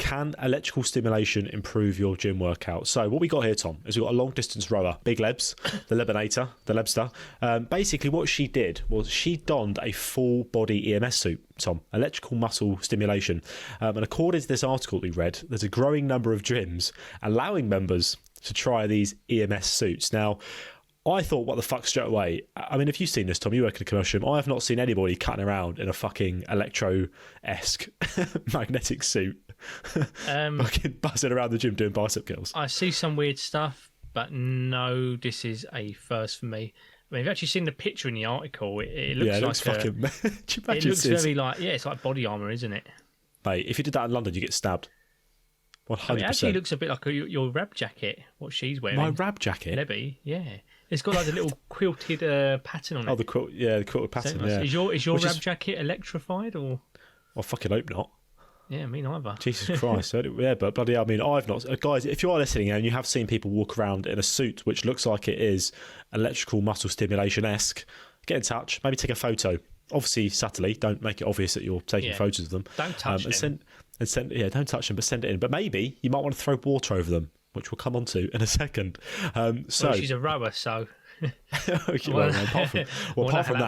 can electrical stimulation improve your gym workout? So what we got here, Tom, is we've got a long distance rower, Big Lebs, the Lebster. Basically what she did was she donned a full body EMS suit, Tom, electrical muscle stimulation. And according to this article we read, there's a growing number of gyms allowing members to try these EMS suits. Now, I thought, what the fuck, straight away. I mean, if you've seen this, Tom, you work in a commercial room. I have not seen anybody cutting around in a fucking electro-esque magnetic suit, fucking buzzing around the gym doing bicep curls. I see some weird stuff, but no, this is a first for me. I mean, you've actually seen the picture in the article. It looks like fucking. It looks very like, it's like body armour, isn't it? Mate, if you did that in London, you get stabbed. 100%. It actually looks a bit like your rab jacket, what she's wearing. My rab jacket? Lebby, yeah. It's got like a little quilted pattern on it. Oh, the quilted pattern, yeah. Is your rab jacket electrified, or? I fucking hope not. Yeah, me neither. Jesus Christ. Yeah, but bloody hell, I mean, I've not... Guys, if you are listening and you have seen people walk around in a suit which looks like it is electrical muscle stimulation-esque, get in touch, maybe take a photo. Obviously, subtly, don't make it obvious that you're taking photos of them. Don't touch them. Don't touch them, but send it in. But maybe you might want to throw water over them, which we'll come on to in a second. She's a rower, so... apart from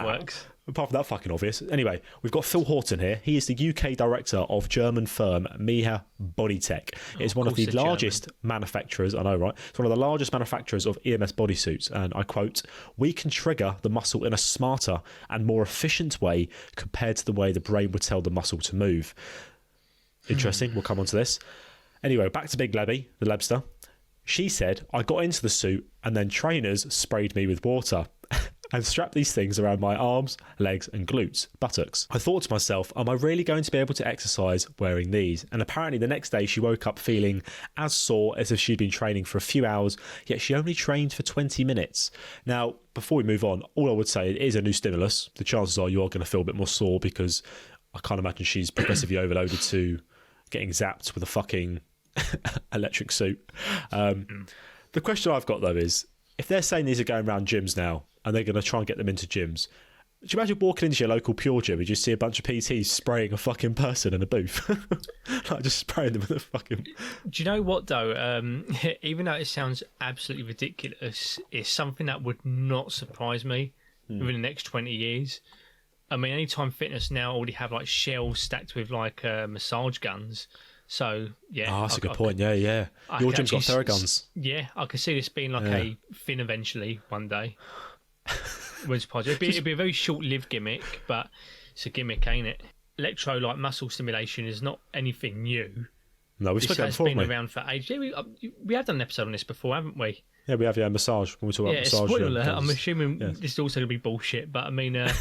that fucking obvious. Anyway, we've got Phil Horton here. He is the UK director of German firm Miha Bodytech. It's one of the largest manufacturers, I know, right? It's one of the largest manufacturers of EMS bodysuits. And I quote, "We can trigger the muscle in a smarter and more efficient way compared to the way the brain would tell the muscle to move." Interesting. We'll come on to this. Anyway, back to Big Lebby, the Lebster. She said, "I got into the suit and then trainers sprayed me with water and strapped these things around my arms, legs and glutes, buttocks. I thought to myself, am I really going to be able to exercise wearing these?" And apparently the next day she woke up feeling as sore as if she'd been training for a few hours, yet she only trained for 20 minutes. Now, before we move on, all I would say, it is a new stimulus. The chances are you are going to feel a bit more sore because I can't imagine she's progressively overloaded to getting zapped with a fucking electric suit. The question I've got though is, if they're saying these are going around gyms now and they're going to try and get them into gyms, do you imagine walking into your local Pure Gym and you see a bunch of PTs spraying a fucking person in a booth? Like just spraying them with a fucking... Do you know what though? Even though it sounds absolutely ridiculous, it's something that would not surprise me within the next 20 years. I mean, Anytime Fitness now already have like shelves stacked with like massage guns. So, yeah. Oh, that's a good point. Yeah. Your gym's got Theraguns. Yeah, I could see this being like a thing eventually one day. Wouldn't surprise you. It'd be a very short-lived gimmick, but it's a gimmick, ain't it? Electro, like muscle stimulation, is not anything new. No, we've spoken before, It's been around for ages. Yeah, we have done an episode on this before, haven't we? Yeah, we have, massage. When we talk about massage. Spoiler alert, I'm assuming this is also going to be bullshit, but I mean, I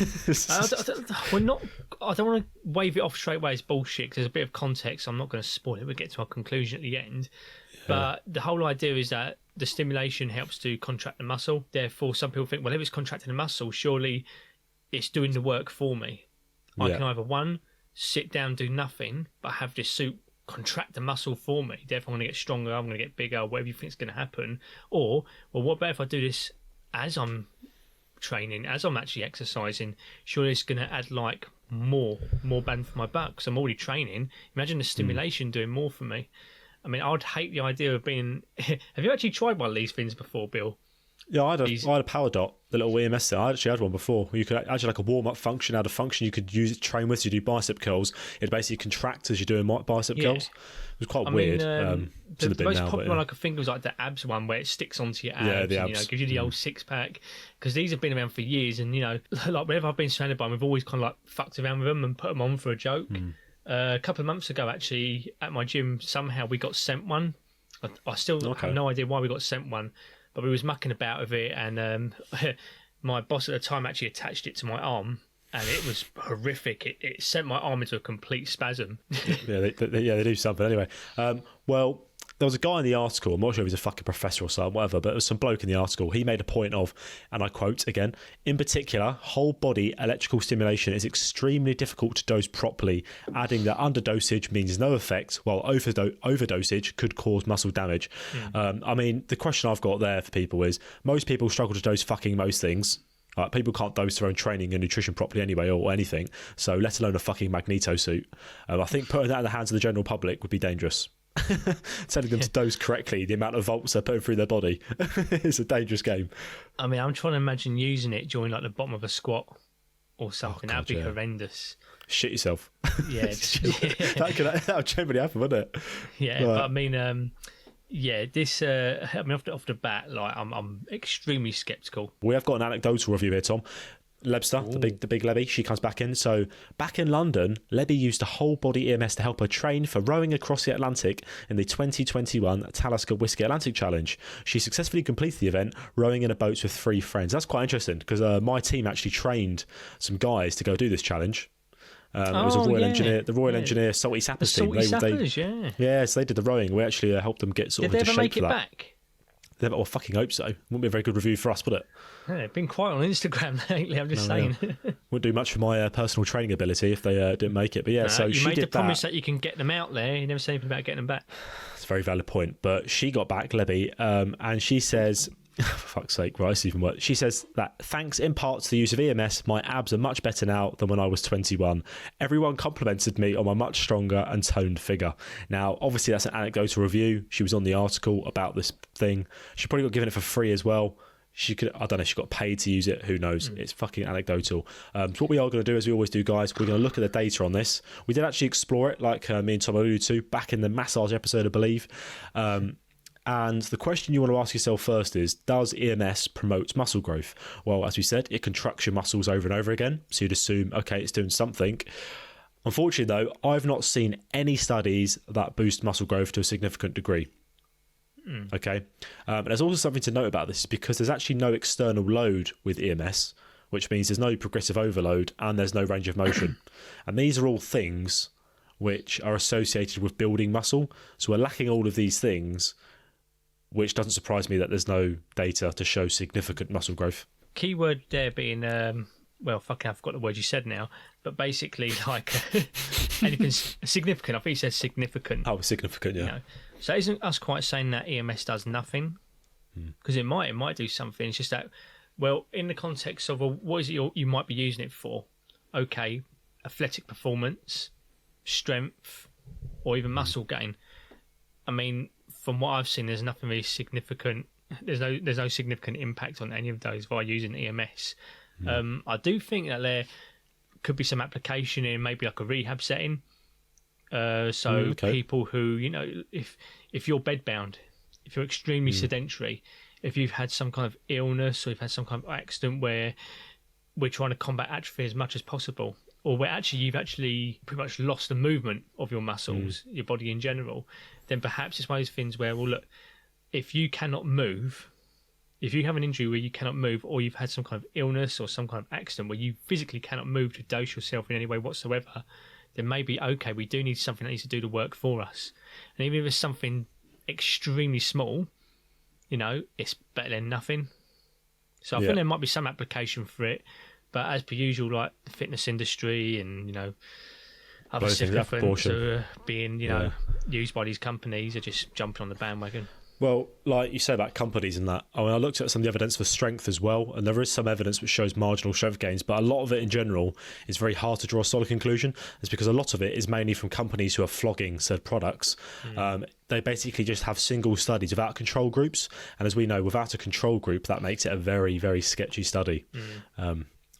don't want to wave it off straight away as bullshit because there's a bit of context. I'm not going to spoil it. We'll get to our conclusion at the end. Yeah. But the whole idea is that the stimulation helps to contract the muscle. Therefore, some people think, well, if it's contracting the muscle, surely it's doing the work for me. I can either, sit down, do nothing, but have this suit contract the muscle for me, therefore I'm going to get stronger, I'm going to get bigger, whatever you think is going to happen. Or, well, what about if I do this as I'm training, as I'm actually exercising? Surely it's going to add like more bang for my buck because I'm already training. Imagine the stimulation doing more for me. I mean, I'd hate the idea of being... Have you actually tried one of these things before, Bill? Yeah, I had a power dot, the little EMS thing. I actually had one before. You could actually like a warm-up function, add a function you could use it, train with, so you do bicep curls. It basically contracts as you're doing bicep curls. It was quite weird. The most popular one I could think of was like the abs one where it sticks onto your abs. Yeah, the and, abs. Gives you the old six-pack. Because these have been around for years and, like whenever I've been surrounded by them, we've always kind of like fucked around with them and put them on for a joke. A couple of months ago, actually, at my gym, somehow we got sent one. I still have no idea why we got sent one. But we was mucking about with it, and my boss at the time actually attached it to my arm, and it was horrific. It sent my arm into a complete spasm. They do something anyway. Well, there was a guy in the article, I'm not sure if he's a fucking professor or something, whatever, but there was some bloke in the article. He made a point of, and I quote again, "In particular, whole body electrical stimulation is extremely difficult to dose properly, adding that underdosage means no effect, while overdosage could cause muscle damage." I mean, the question I've got there for people is, most people struggle to dose fucking most things. People can't dose their own training and nutrition properly anyway, or anything. So let alone a fucking Magneto suit. I think putting that in the hands of the general public would be dangerous. Telling them to dose correctly the amount of volts they're putting through their body is a dangerous game. I mean, I'm trying to imagine using it during like the bottom of a squat or something. God, that'd be horrendous. Shit yourself. Yeah, that would generally happen, wouldn't it? Yeah, but I mean, this. I mean, off the bat, like I'm extremely skeptical. We have got an anecdotal review here, Tom. Lebster, the big Lebby, she comes back in. So back in London, Lebby used a whole body EMS to help her train for rowing across the Atlantic in the 2021 Talisker Whiskey Atlantic Challenge. She successfully completed the event rowing in a boat with 3 friends. That's quite interesting because my team actually trained some guys to go do this challenge. It was the Royal Engineer Salty Sappers team. So they did the rowing. We actually helped them get sort of into shape for that. Did they ever make it back? Well, fucking hope so. Wouldn't be a very good review for us, would it? Yeah, they've been quiet on Instagram lately, I'm just saying. Yeah. Wouldn't do much for my personal training ability if they didn't make it. But yeah, so you she made did the promise that you can get them out there. You never say anything about getting them back. That's a very valid point. But she got back, Lebby, and she says... for fuck's sake, right, it's even worse. She says that thanks in part to the use of EMS, my abs are much better now than when I was 21. Everyone complimented me on my much stronger and toned figure. Now, obviously, that's an anecdotal review. She was on the article about this thing. She probably got given it for free as well. I don't know if she got paid to use it. Who knows? It's fucking anecdotal. So what we are going to do, as we always do, guys, we're going to look at the data on this. We did actually explore it, like me and Tom alluded to, back in the massage episode, I believe. And the question you want to ask yourself first is, does EMS promote muscle growth? Well, as we said, it contracts your muscles over and over again. So you'd assume, okay, it's doing something. Unfortunately, though, I've not seen any studies that boost muscle growth to a significant degree. Okay. And there's also something to note about this, because there's actually no external load with EMS, which means there's no progressive overload and there's no range of motion. And these are all things which are associated with building muscle. So we're lacking all of these things, which doesn't surprise me that there's no data to show significant muscle growth. Keyword there being, I forgot the word you said now, but basically like anything significant. I think you said significant. Oh, significant, yeah. So isn't us quite saying that EMS does nothing? Because it might do something. It's just that, well, in the context of what is it you might be using it for? Okay, athletic performance, strength, or even muscle gain. I mean, from what I've seen, there's nothing really significant. There's no significant impact on any of those via using EMS. I do think that there could be some application in maybe like a rehab setting. People who, if you're bedbound, if you're extremely sedentary, if you've had some kind of illness or you've had some kind of accident where we're trying to combat atrophy as much as possible, or where you've pretty much lost the movement of your muscles, your body in general, then perhaps it's one of those things where, well, look, if you cannot move, if you have an injury where you cannot move, or you've had some kind of illness or some kind of accident where you physically cannot move to dose yourself in any way whatsoever, then maybe, okay, we do need something that needs to do the work for us. And even if it's something extremely small, it's better than nothing. So I think there might be some application for it. But as per usual, like the fitness industry and, other supplements are being, used by these companies, are just jumping on the bandwagon. Well, like you say about companies and that, I looked at some of the evidence for strength as well, and there is some evidence which shows marginal strength gains, but a lot of it in general is very hard to draw a solid conclusion. It's because a lot of it is mainly from companies who are flogging said products. They basically just have single studies without control groups, and as we know, without a control group, that makes it a very, very sketchy study.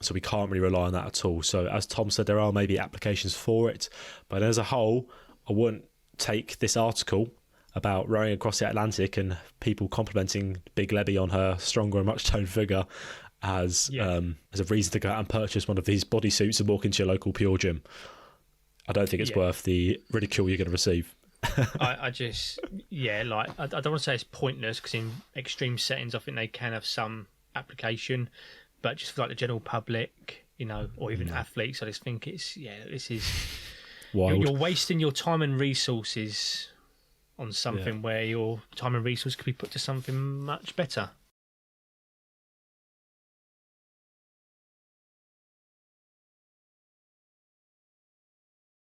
So we can't really rely on that at all. So as Tom said, there are maybe applications for it, but as a whole, I wouldn't take this article about rowing across the Atlantic and people complimenting Big Lebby on her stronger and much toned figure as a reason to go out and purchase one of these bodysuits and walk into your local Pure Gym. I don't think it's worth the ridicule you're going to receive. I don't want to say it's pointless, because in extreme settings I think they can have some application, but just for like the general public, or even athletes, I just think this is wild. You're wasting your time and resources on something where your time and resource could be put to something much better.